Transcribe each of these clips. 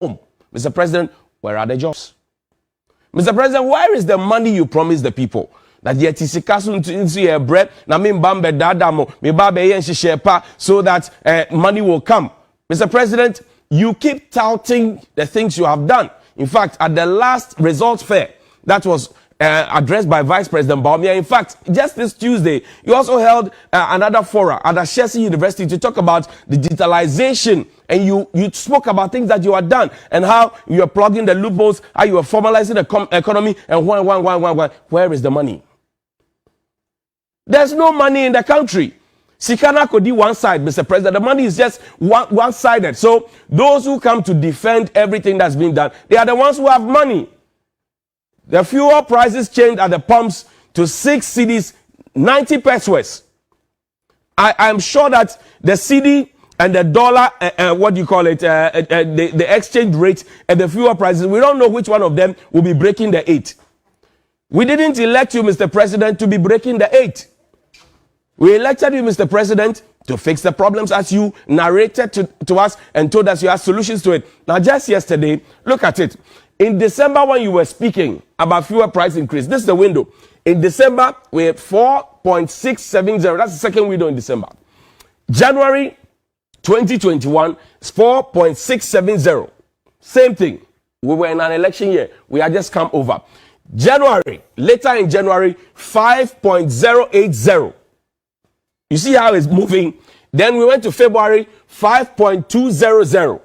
home. Mr. President, where are the jobs? Mr. President, where is the money you promised the people? That yet isikasu into your bread, na me mbambe dadamo, me babe yenshi shepa, so that money will come. Mr. President, you keep touting the things you have done. In fact, at the last results fair, that was addressed by Vice President Baumia. In fact, just this Tuesday, you also held another forum at Ashesi University to talk about digitalization. And you spoke about things that you had done and how you are plugging the loopholes, how you are formalizing the economy, and where is the money? There's no money in the country. Sikana could be one side, Mr. President. The money is just one-sided. So those who come to defend everything that's been done, they are the ones who have money. The fuel prices changed at the pumps to 6 cedis, 90 pesos. I'm sure that the cedi and the dollar, the exchange rate and the fuel prices, we don't know which one of them will be breaking the 8. We didn't elect you, Mr. President, to be breaking the 8. We elected you, Mr. President, to fix the problems as you narrated to us and told us you had solutions to it. Now, just yesterday, look at it. In December, when you were speaking about fuel price increase, this is the window. In December, we had 4.670. That's the second window in December. January 2021 is 4.670. Same thing. We were in an election year. We had just come over. January, later in January, 5.080. You see how it's moving? Then we went to February, 5.200.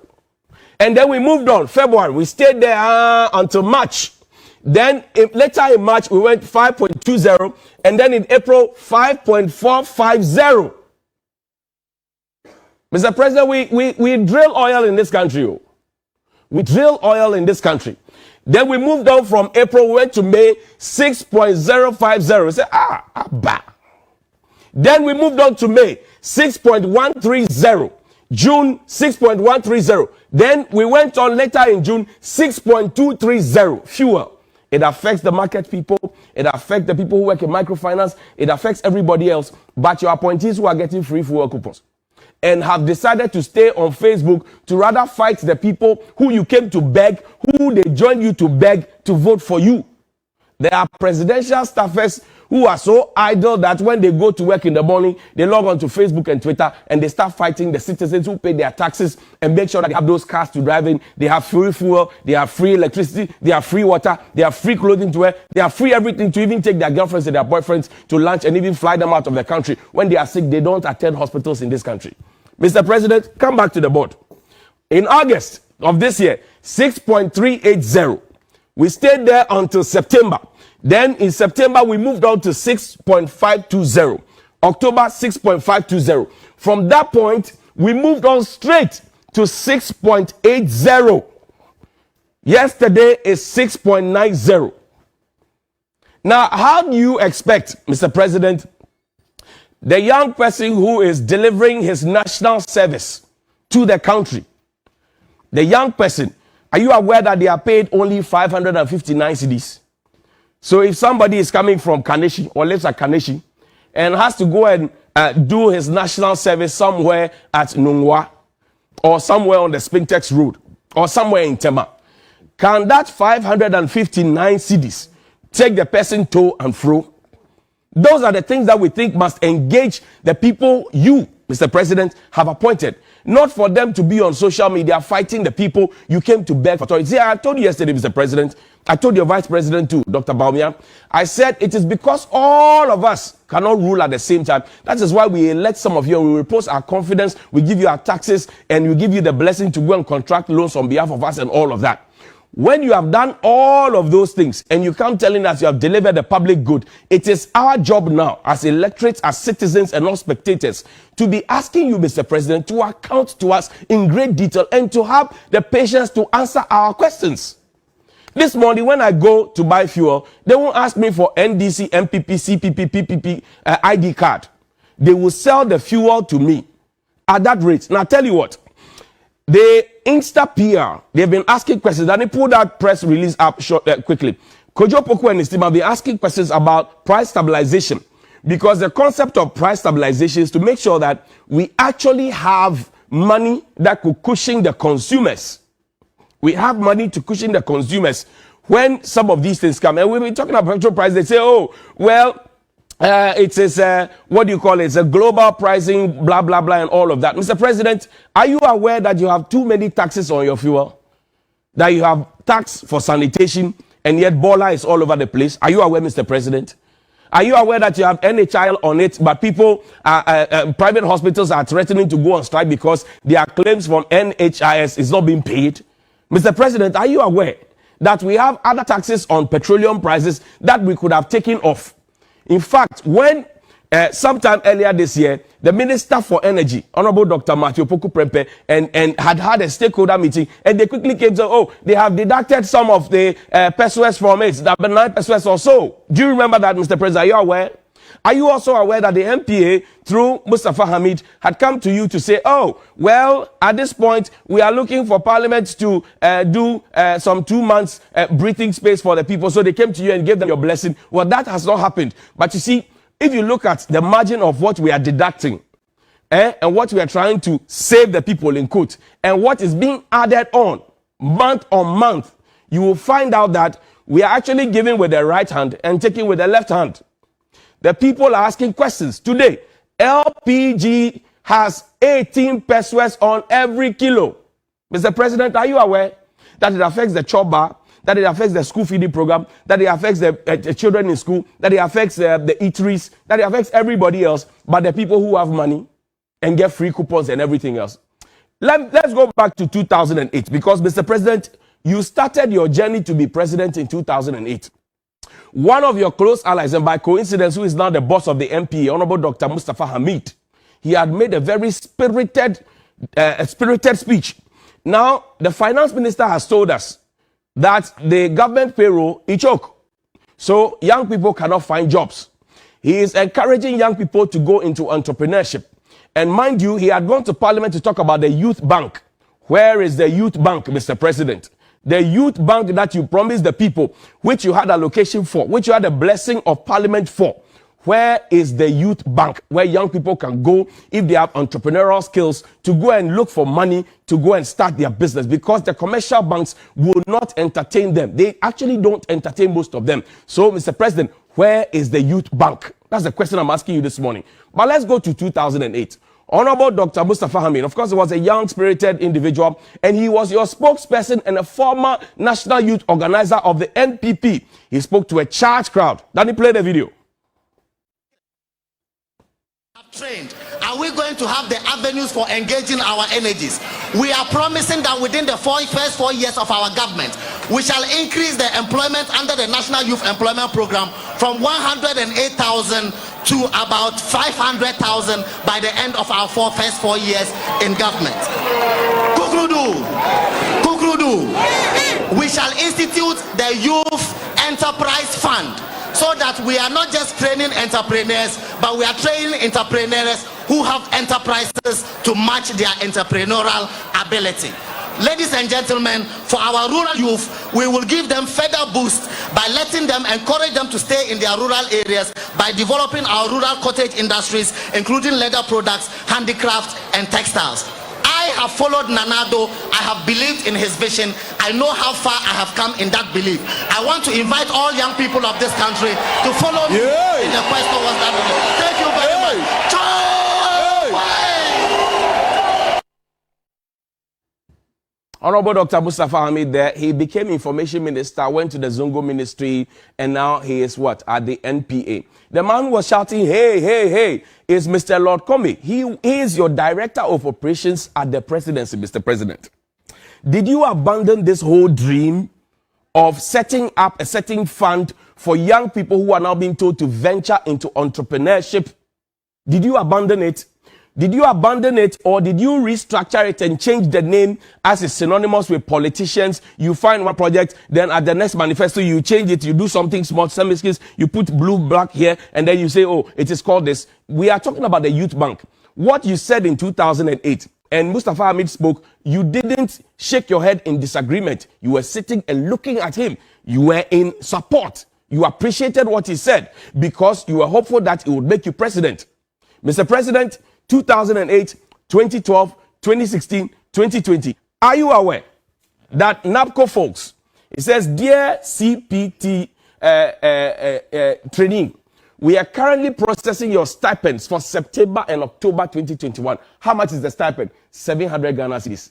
And then we moved on. February, we stayed there until March. Then later in March, we went 5.20. And then in April, 5.450. Mr. President, we drill oil in this country. We drill oil in this country. Then we moved on from April, we went to May, 6.050. We said, bah. Then we moved on to May, 6.130. June, 6.130. Then we went on later in June, 6.230. Fuel. It affects the market people. It affects the people who work in microfinance. It affects everybody else. But your appointees who are getting free fuel coupons and have decided to stay on Facebook to rather fight the people who you came to beg, who they joined you to beg to vote for you. There are presidential staffers who are so idle that when they go to work in the morning, they log on to Facebook and Twitter and they start fighting the citizens who pay their taxes and make sure that they have those cars to drive in. They have free fuel, they have free electricity, they have free water, they have free clothing to wear, they have free everything to even take their girlfriends and their boyfriends to lunch and even fly them out of the country. When they are sick, they don't attend hospitals in this country. Mr. President, come back to the board. In August of this year, 6.380. We stayed there until September. Then in September, we moved on to 6.520. October, 6.520. From that point, we moved on straight to 6.80. Yesterday is 6.90. Now, how do you expect, Mr. President, the young person who is delivering his national service to the country, the young person, are you aware that they are paid only 559 cedis? So if somebody is coming from Kaneshi or lives at Kaneshi and has to go and do his national service somewhere at Nungwa or somewhere on the Spintex Road or somewhere in Tema, can that 559 cedis take the person to and fro? Those are the things that we think must engage the people you, Mr. President, have appointed. Not for them to be on social media fighting the people you came to beg for authority. See, I told you yesterday, Mr. President, I told your Vice President too, Dr. Baumia, I said it is because all of us cannot rule at the same time. That is why we elect some of you, we repose our confidence, we give you our taxes, and we give you the blessing to go and contract loans on behalf of us and all of that. When you have done all of those things and you come telling us you have delivered the public good, it is our job now as electorates, as citizens and not spectators to be asking you, Mr. President, to account to us in great detail and to have the patience to answer our questions. This morning, when I go to buy fuel, they won't ask me for NDC, MPP, CPP, PPP, ID card. They will sell the fuel to me at that rate. Now, I'll tell you what. The Insta PR, they've been asking questions, and they pulled that press release up quickly. Kojo Poku and his team have been asking questions about price stabilization, because the concept of price stabilization is to make sure that we actually have money that could cushion the consumers. We have money to cushion the consumers when some of these things come. And we've been talking about petrol price. They say, oh, well, it is, what do you call it? It's a global pricing, blah, blah, blah, and all of that. Mr. President, are you aware that you have too many taxes on your fuel? That you have tax for sanitation, and yet Bola is all over the place? Are you aware, Mr. President? Are you aware that you have NHI on it, but people, private hospitals are threatening to go on strike because their claims from NHIS is not being paid? Mr. President, are you aware that we have other taxes on petroleum prices that we could have taken off? In fact, when sometime earlier this year, the Minister for Energy, Honorable Dr. Matthew Poku Prempeh, and had a stakeholder meeting, and they quickly came to, oh, they have deducted some of the pesos from it, that 9 pesos or so. Do you remember that, Mr. President? Are you aware? Are you also aware that the MPA, through Mustafa Hamid, had come to you to say, oh, well, at this point, we are looking for Parliament to do some 2 months breathing space for the people. So they came to you and gave them your blessing. Well, that has not happened. But you see, if you look at the margin of what we are deducting, and what we are trying to save the people in quote, and what is being added on month, you will find out that we are actually giving with the right hand and taking with the left hand. The people are asking questions. Today, LPG has 18 pesos on every kilo. Mr. President, are you aware that it affects the chop bar, that it affects the school feeding program, that it affects the children in school, that it affects the eateries, that it affects everybody else, but the people who have money and get free coupons and everything else? Let's go back to 2008, because, Mr. President, you started your journey to be president in 2008. One of your close allies, and by coincidence, who is now the boss of the MPA, Honorable Dr. Mustafa Hamid, he had made a very spirited speech. Now, the finance minister has told us that the government payroll is choke. So young people cannot find jobs. He is encouraging young people to go into entrepreneurship. And mind you, he had gone to Parliament to talk about the youth bank. Where is the youth bank, Mr. President? The youth bank that you promised the people, which you had allocation for, which you had a blessing of Parliament for. Where is the youth bank where young people can go if they have entrepreneurial skills to go and look for money to go and start their business? Because the commercial banks will not entertain them. They actually don't entertain most of them. So, Mr. President, where is the youth bank? That's the question I'm asking you this morning. But let's go to 2008. Honorable Dr. Mustafa Hamid, of course, he was a young, spirited individual, and he was your spokesperson and a former national youth organizer of the NPP. He spoke to a charged crowd. Danny, play the video. Trained. Are we going to have the avenues for engaging our energies? We are promising that within the first 4 years of our government, we shall increase the employment under the National Youth Employment Program from 108,000 to about 500,000 by the end of our first 4 years in government. Kukrudu. We shall institute the Youth Enterprise Fund, so that we are not just training entrepreneurs, but we are training entrepreneurs who have enterprises to match their entrepreneurial ability. Ladies and gentlemen, for our rural youth, we will give them further boost by letting them encourage them to stay in their rural areas by developing our rural cottage industries, including leather products, handicrafts, and textiles. I have followed Nanado. I have believed in his vision. I know how far I have come in that belief. I want to invite all young people of this country to follow me in the quest towards that vision. Thank you very much. Honorable Dr. Mustafa Hamid there, he became information minister, went to the Zongo ministry, and now he is what? At the NPA. The man was shouting, hey, hey, hey, is Mr. Lord Comey. He is your director of operations at the presidency, Mr. President. Did you abandon this whole dream of setting up a certain fund for young people who are now being told to venture into entrepreneurship? Did you abandon it? Did you abandon it, or did you restructure it and change the name as it's synonymous with politicians? You find one project, then at the next manifesto, you change it, you do something small, some skills, you put blue, black here, and then you say, oh, it is called this. We are talking about the youth bank. What you said in 2008, and Mustafa Hamid spoke, you didn't shake your head in disagreement. You were sitting and looking at him. You were in support. You appreciated what he said because you were hopeful that it would make you president. Mr. President, 2008, 2012, 2016, 2020. Are you aware that NAPCO folks, it says, dear CPT training, we are currently processing your stipends for September and October 2021. How much is the stipend? 700 Ghana cedis.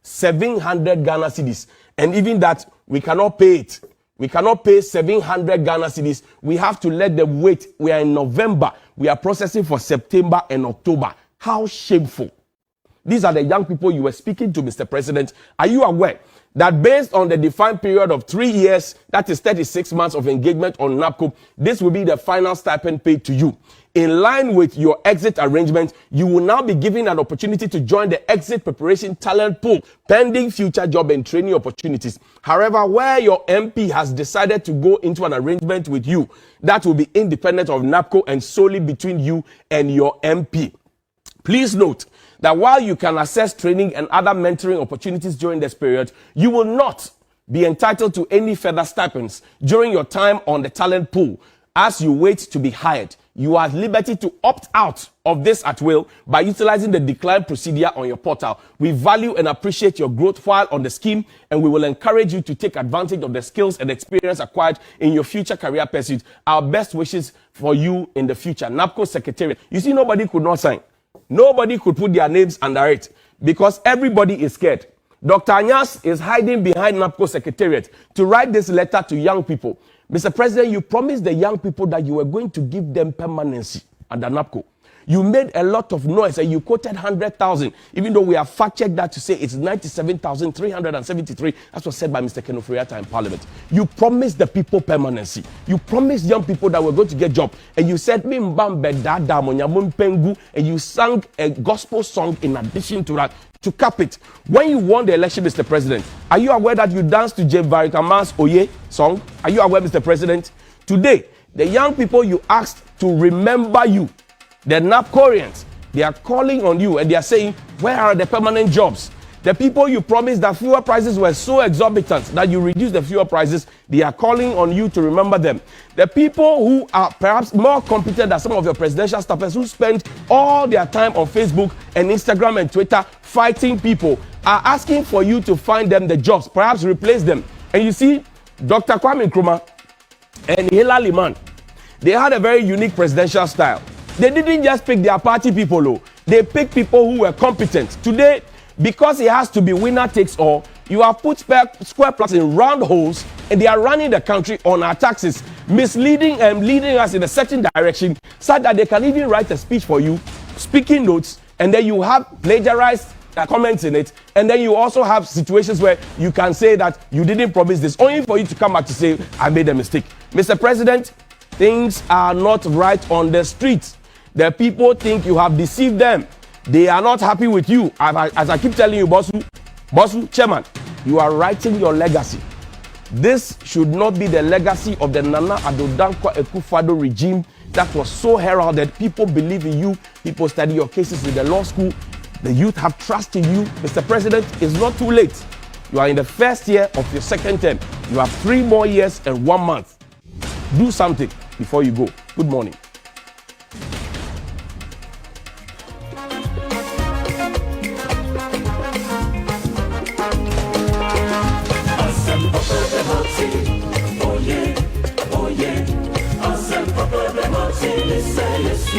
700 Ghana cedis. And even that, we cannot pay it. We cannot pay 700 Ghana cedis. We have to let them wait. We are in November. We are processing for September and October. How shameful. These are the young people you were speaking to, Mr. President. Are you aware that based on the defined period of 3 years, that is 36 months of engagement on NAPCO, this will be the final stipend paid to you? In line with your exit arrangement, you will now be given an opportunity to join the exit preparation talent pool, pending future job and training opportunities. However, where your MP has decided to go into an arrangement with you, that will be independent of NAPCO and solely between you and your MP. Please note that while you can access training and other mentoring opportunities during this period, you will not be entitled to any further stipends during your time on the talent pool as you wait to be hired. You are at liberty to opt out of this at will by utilizing the decline procedure on your portal. We value and appreciate your growth while on the scheme, and we will encourage you to take advantage of the skills and experience acquired in your future career pursuit. Our best wishes for you in the future. NAPCO Secretariat. You see, nobody could not sign. Nobody could put their names under it because everybody is scared. Dr. Anyas is hiding behind NAPCO Secretariat to write this letter to young people. Mr. President, you promised the young people that you were going to give them permanency under NAPCO. You made a lot of noise and you quoted 100,000, even though we have fact-checked that to say it's 97,373. That's what said by Mr. Ken Ofori-Atta in Parliament. You promised the people permanency. You promised young people that we're going to get jobs. And you said, and you sang a gospel song in addition to that to cap it. When you won the election, Mr. President, are you aware that you danced to J. Varikaman's Oye song? Are you aware, Mr. President? Today, the young people you asked to remember you, the NAPCOrians, they are calling on you and they are saying, where are the permanent jobs? The people you promised that fuel prices were so exorbitant that you reduced the fuel prices, they are calling on you to remember them. The people who are perhaps more competent than some of your presidential staffers who spend all their time on Facebook and Instagram and Twitter fighting people are asking for you to find them the jobs, perhaps replace them. And you see, Dr. Kwame Nkrumah and Hila Liman, they had a very unique presidential style. They didn't just pick their party people, though. They picked people who were competent. Today, because it has to be winner takes all, you have put square plots in round holes and they are running the country on our taxes, misleading and leading us in a certain direction so that they can even write a speech for you, speaking notes, and then you have plagiarized comments in it, and then you also have situations where you can say that you didn't promise this, only for you to come back to say, I made a mistake. Mr. President, things are not right on the streets. The people think you have deceived them. They are not happy with you. As I keep telling you, Bosu, Chairman, you are writing your legacy. This should not be the legacy of the Nana Addo Dankwa Akufo-Addo regime that was so heralded. People believe in you. People study your cases in the law school. The youth have trust in you. Mr. President, it's not too late. You are in the first year of your second term. You have 3 more years and 1 month. Do something before you go. Good morning. Oh yeah, I'll send Papa the Martin, say yes,